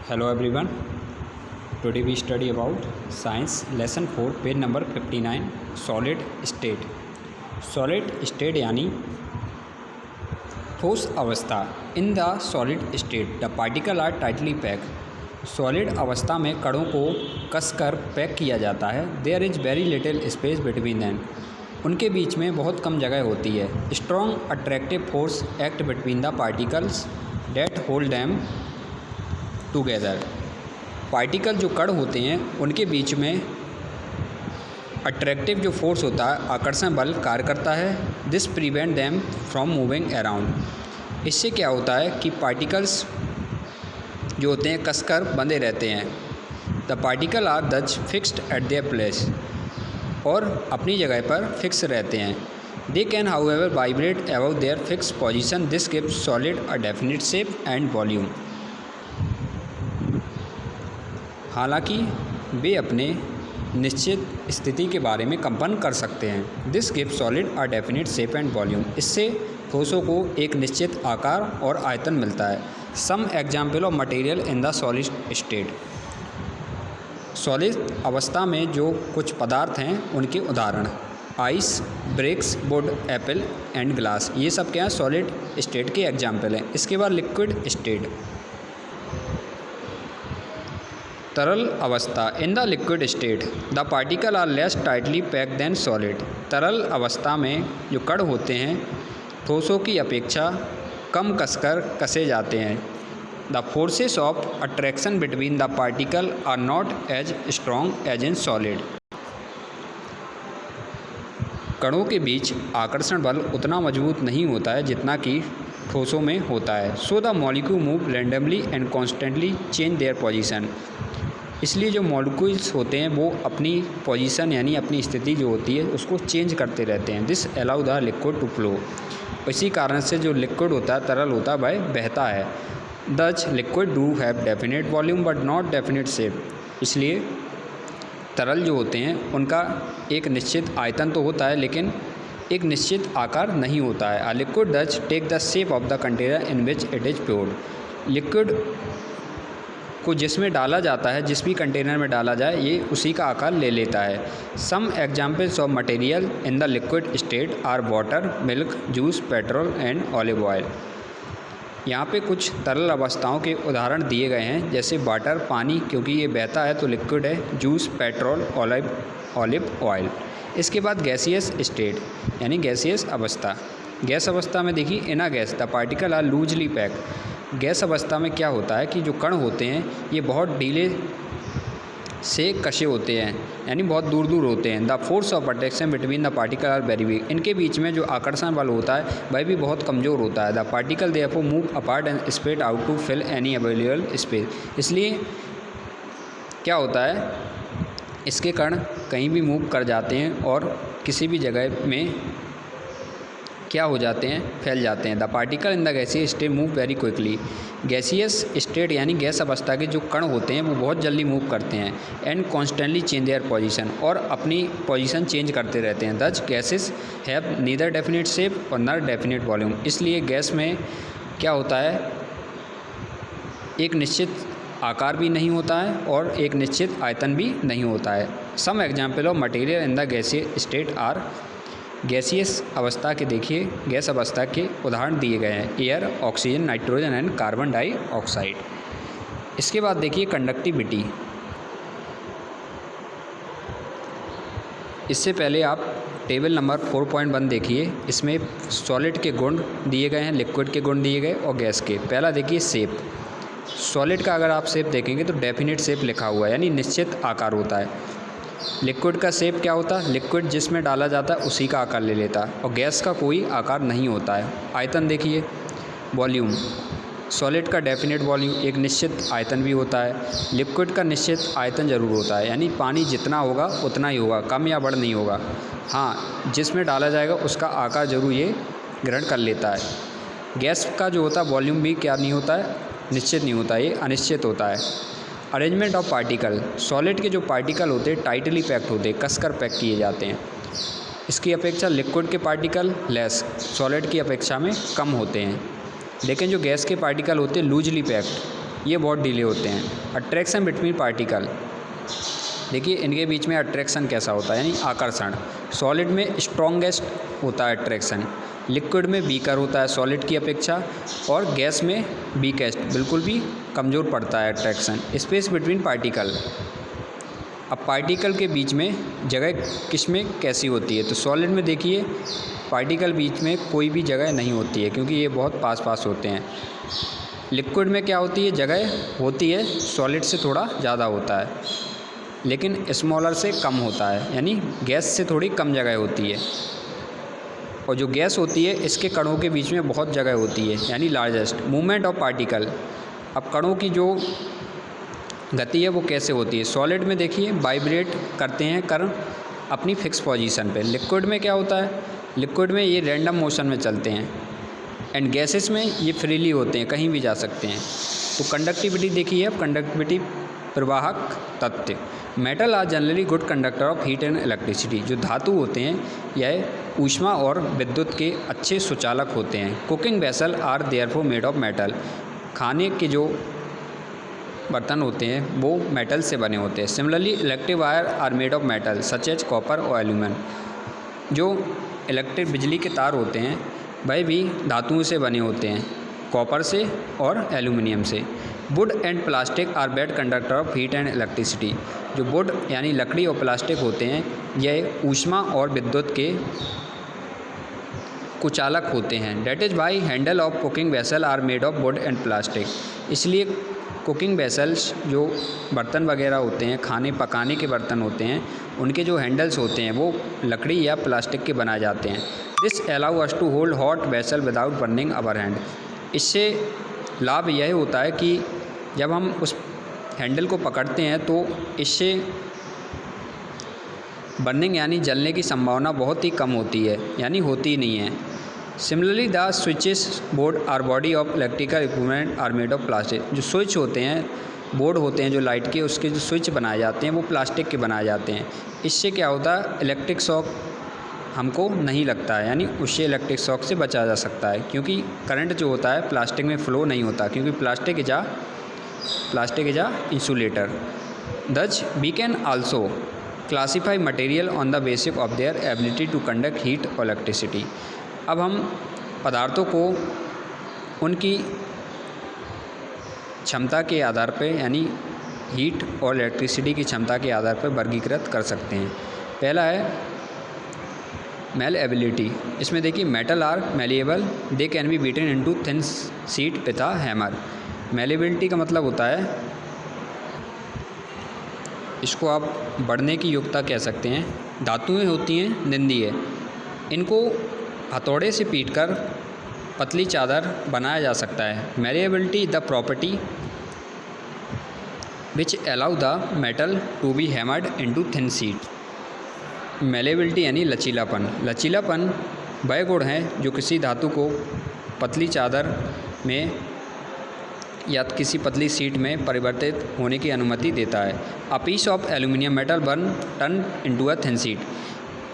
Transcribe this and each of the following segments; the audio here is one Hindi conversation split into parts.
Hello everyone. Today we study about science lesson 4 page number 59 solid state. Solid state यानी ठोस अवस्था। In the solid state the particle are tightly pack. सॉलिड अवस्था में कणों को कसकर पैक किया जाता है। There is very little space between them. उनके बीच में बहुत कम जगह होती है। Strong attractive force act between the particles that hold them together. Particle जो कण होते हैं उनके बीच में अट्रैक्टिव जो फोर्स होता है, आकर्षण बल कार्य करता है। This prevent them from moving around. इससे क्या होता है कि पार्टिकल्स जो होते हैं कसकर बंधे रहते हैं। The particle are thus fixed at their place, और अपनी जगह पर फिक्स रहते हैं। They can however vibrate above their fix position. This gives solid a definite shape and volume. हालांकि वे अपने निश्चित स्थिति के बारे में कंपन कर सकते हैं। This gives solid a definite shape and volume. इससे ठोसों को एक निश्चित आकार और आयतन मिलता है। Some example of material in the solid state. Solid अवस्था में जो कुछ पदार्थ हैं उनके उदाहरण ice, bricks, wood, apple and glass. ये सब क्या है, सॉलिड स्टेट के एग्जाम्पल हैं। इसके बाद लिक्विड स्टेट, तरल अवस्था। In the liquid state the particle are less tightly packed than solid. तरल अवस्था में जो कण होते हैं ठोसों की अपेक्षा कम कसकर कसे जाते हैं। The forces of attraction between the particle are not as strong as in solid. कणों के बीच आकर्षण बल उतना मजबूत नहीं होता है जितना कि ठोसों में होता है। So the molecule move randomly and constantly change their position. इसलिए जो मॉलिक्यूल्स होते हैं वो अपनी पोजीशन यानी अपनी स्थिति जो होती है उसको चेंज करते रहते हैं। This allow the liquid to flow. इसी कारण से जो लिक्विड होता है, तरल होता है, वह बहता है। Thus liquid do have definite volume but not definite shape. इसलिए तरल जो होते हैं उनका एक निश्चित आयतन तो होता है लेकिन एक निश्चित आकार नहीं होता है। A liquid does take the shape of the container in which it is poured. Liquid को जिसमें डाला जाता है, जिस भी कंटेनर में डाला जाए, ये उसी का आकार ले लेता है। Some examples of material in the liquid state are water, milk, juice, petrol and olive oil. यहाँ पे कुछ तरल अवस्थाओं के उदाहरण दिए गए हैं, जैसे वाटर पानी, क्योंकि ये बहता है तो लिक्विड है। Juice petrol, olive oil. इसके बाद गैसियस स्टेट यानी गैसियस अवस्था। गैस अवस्था में देखिए, in a gas the particle are loosely packed. Gas अवस्था में क्या होता है कि जो कण होते हैं ये बहुत ढीले से कसे होते हैं, यानी बहुत दूर दूर होते हैं। The force of attraction between the particle are very weak. इनके बीच में जो आकर्षण बल होता है वह भी बहुत कमज़ोर होता है। The particle therefore move apart and spread out to fill any available space. इसलिए क्या होता है, इसके कण कहीं भी मूव कर जाते हैं और किसी भी जगह में क्या हो जाते हैं, फैल जाते हैं। The particle in the gaseous state move very quickly. Gaseous state यानी गैस अवस्था के जो कण होते हैं वो बहुत जल्दी मूव करते हैं। And constantly change their position, और अपनी पोजीशन चेंज करते रहते हैं। Thus gases have neither definite shape और नर डेफिनेट वॉल्यूम। इसलिए गैस में क्या होता है, एक निश्चित आकार भी नहीं होता है और एक निश्चित आयतन भी नहीं होता है। Some example of material in the gaseous state are. Gaseous अवस्था के देखिए, गैस अवस्था के उदाहरण दिए गए हैं। Air, oxygen, nitrogen and carbon dioxide. इसके बाद देखिए कंडक्टिविटी। इससे पहले आप टेबल नंबर 4.1 देखिए। इसमें सॉलिड के गुण दिए गए हैं, लिक्विड के गुण दिए गए और गैस के। पहला देखिए शेप। सॉलिड का अगर आप शेप देखेंगे तो डेफिनेट शेप लिखा हुआ है, यानी निश्चित आकार होता है। लिक्विड का शेप क्या होता है, लिक्विड जिसमें डाला जाता है उसी का आकार ले लेता है। और गैस का कोई आकार नहीं होता है। आयतन देखिए, वॉल्यूम। सॉलिड का डेफिनेट वॉल्यूम, एक निश्चित आयतन भी होता है। लिक्विड का निश्चित आयतन ज़रूर होता है, यानी पानी जितना होगा उतना ही होगा, कम या बढ़ नहीं होगा। हाँ, जिसमें डाला जाएगा उसका आकार ज़रूर ये ग्रहण कर लेता है। गैस का जो होता है वॉल्यूम भी क्या नहीं होता है, निश्चित नहीं होता, ये अनिश्चित होता है। Arrangement of particle. सॉलिड के जो पार्टिकल होते हैं टाइटली पैक्ड होते हैं, कसकर पैक किए जाते हैं। इसकी अपेक्षा लिक्विड के पार्टिकल लेस, सॉलिड की अपेक्षा में कम होते हैं। लेकिन जो गैस के पार्टिकल होते हैं लूजली पैक्ड, ये बहुत डिले होते हैं। अट्रैक्शन बिटवीन पार्टिकल, देखिए इनके बीच में अट्रैक्शन कैसा होता है, यानी आकर्षण। सॉलिड में स्ट्रॉन्गेस्ट होता है अट्रैक्शन, लिक्विड में वीकर होता है सॉलिड की अपेक्षा, और गैस में वीकेस्ट, बिल्कुल भी कमज़ोर पड़ता है अट्रैक्शन। स्पेस बिटवीन पार्टिकल, अब पार्टिकल के बीच में जगह किस में कैसी होती है, तो सॉलिड में देखिए पार्टिकल बीच में कोई भी जगह नहीं होती है क्योंकि ये बहुत पास पास होते हैं। लिक्विड में क्या होती है, जगह होती है, सॉलिड से थोड़ा ज़्यादा होता है, लेकिन स्मॉलर से कम होता है, यानी गैस से थोड़ी कम जगह होती है। और जो गैस होती है इसके कणों के बीच में बहुत जगह होती है, यानी लार्जेस्ट। मूवमेंट ऑफ पार्टिकल, अब कणों की जो गति है वो कैसे होती है, सॉलिड में देखिए वाइब्रेट करते हैं कण अपनी फिक्स पोजीशन पे। लिक्विड में क्या होता है, लिक्विड में ये रैंडम मोशन में चलते हैं, एंड गैसेस में ये फ्रीली होते हैं, कहीं भी जा सकते हैं। तो कंडक्टिविटी देखिए, अब कंडक्टिविटी प्रवाहक तत्व। Metal are generally good conductor of heat and electricity, जो धातु होते हैं यह ऊष्मा और विद्युत के अच्छे सुचालक होते हैं। Cooking vessel are therefore made of metal, खाने के जो बर्तन होते हैं वो मेटल से बने होते हैं। Similarly electric wire are made of metal such as copper और एल्यूमिनियम, जो इलेक्ट्रिक बिजली के तार होते हैं वह भी धातुओं से बने होते हैं, कॉपर से और एल्यूमिनियम से। Wood and plastic are bad conductor of heat and electricity, जो वुड यानी लकड़ी और प्लास्टिक होते हैं यह ऊष्मा और विद्युत के कुचालक होते हैं। That is why handle of cooking vessel are made of wood and plastic, इसलिए कुकिंग वेसल्स जो बर्तन वगैरह होते हैं, खाने पकाने के बर्तन होते हैं, उनके जो हैंडल्स होते हैं वो लकड़ी या प्लास्टिक के बनाए जाते हैं। This allow us to hold hot vessel without burning our hand, इससे लाभ यह होता है कि जब हम उस हैंडल को पकड़ते हैं तो इससे बर्निंग यानी जलने की संभावना बहुत ही कम होती है, यानी होती ही नहीं है। Similarly the switches board are body of electrical equipment are made of plastic, जो स्विच होते हैं, बोर्ड होते हैं जो लाइट के, उसके जो स्विच बनाए जाते हैं वो प्लास्टिक के बनाए जाते हैं। इससे क्या होता है, इलेक्ट्रिक शॉक हमको नहीं लगता है, यानी उससे इलेक्ट्रिक शॉक से बचा जा सकता है, क्योंकि करंट जो होता है प्लास्टिक में फ़्लो नहीं होता, क्योंकि plastic is a insulator. Thus we can also classify material on the basis of their ability to conduct heat और इलेक्ट्रिसिटी, अब हम पदार्थों को उनकी क्षमता के आधार पे, यानी हीट और इलेक्ट्रिसिटी की क्षमता के आधार पर वर्गीकृत कर सकते हैं। पहला है मेलेबिलिटी, इसमें देखिए metal are malleable, they can be beaten into thin sheet with a hammer. Malleability का मतलब होता है, इसको आप बढ़ने की योग्यता कह सकते हैं। धातुएं होती हैं निंदीय, इनको हथौड़े से पीटकर पतली चादर बनाया जा सकता है। Malleability the property which allow the metal to be hammered into thin sheet. Malleability यानी लचीलापन, लचीलापन वह गुण है जो किसी धातु को पतली चादर में या किसी पतली सीट में परिवर्तित होने की अनुमति देता है। A piece of aluminium metal burn turn into a thin sheet,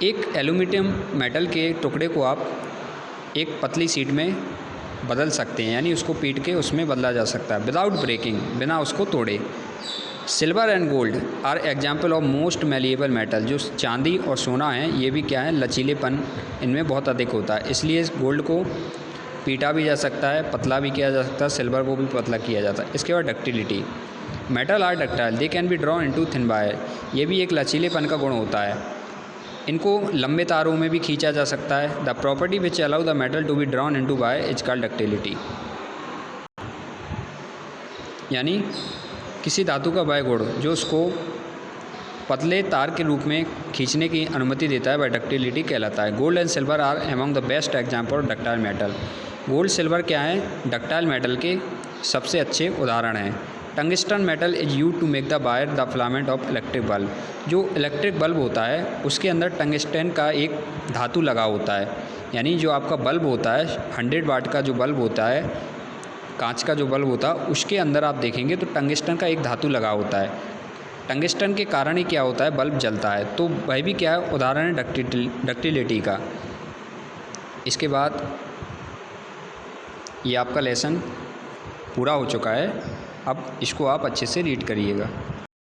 एक एल्यूमिनियम मेटल के टुकड़े को आप एक पतली सीट में बदल सकते हैं, यानी उसको पीट के उसमें बदला जा सकता है विदाउट ब्रेकिंग, बिना उसको तोड़े। Silver and gold are example of most malleable metal, जो चांदी और सोना है ये भी क्या है, लचीलेपन इनमें बहुत अधिक होता है, इसलिए इस गोल्ड को पीटा भी जा सकता है, पतला भी किया जा सकता है, सिल्वर को भी पतला किया जाता है। इसके बाद ductility, metal are ductile, they can be drawn into thin wire, ये भी एक लचीलेपन का गुण होता है, इनको लंबे तारों में भी खींचा जा सकता है। The property which allow the metal to be drawn into wire is called ductility, यानी किसी धातु का वह गुण जो उसको पतले तार के रूप में खींचने की अनुमति देता है वह डक्टिलिटी कहलाता है। Gold and silver are among the best example of ductile metal, gold silver क्या है, डक्टाइल मेटल के सबसे अच्छे उदाहरण हैं। Tungsten metal is use to make the wire the filament of electric bulb, जो इलेक्ट्रिक बल्ब होता है उसके अंदर टंगस्टन का एक धातु लगा होता है, यानी जो आपका बल्ब होता है 100 वाट का जो बल्ब होता है, कांच का जो बल्ब होता है उसके अंदर आप देखेंगे तो टंगस्टन का एक धातु लगा होता है। टंगस्टन के कारण ही क्या होता है, बल्ब जलता है, तो वह भी क्या है, उदाहरण है डक्टिलिटी का। इसके बाद ये आपका लेसन पूरा हो चुका है। अब इसको आप अच्छे से रीड करिएगा।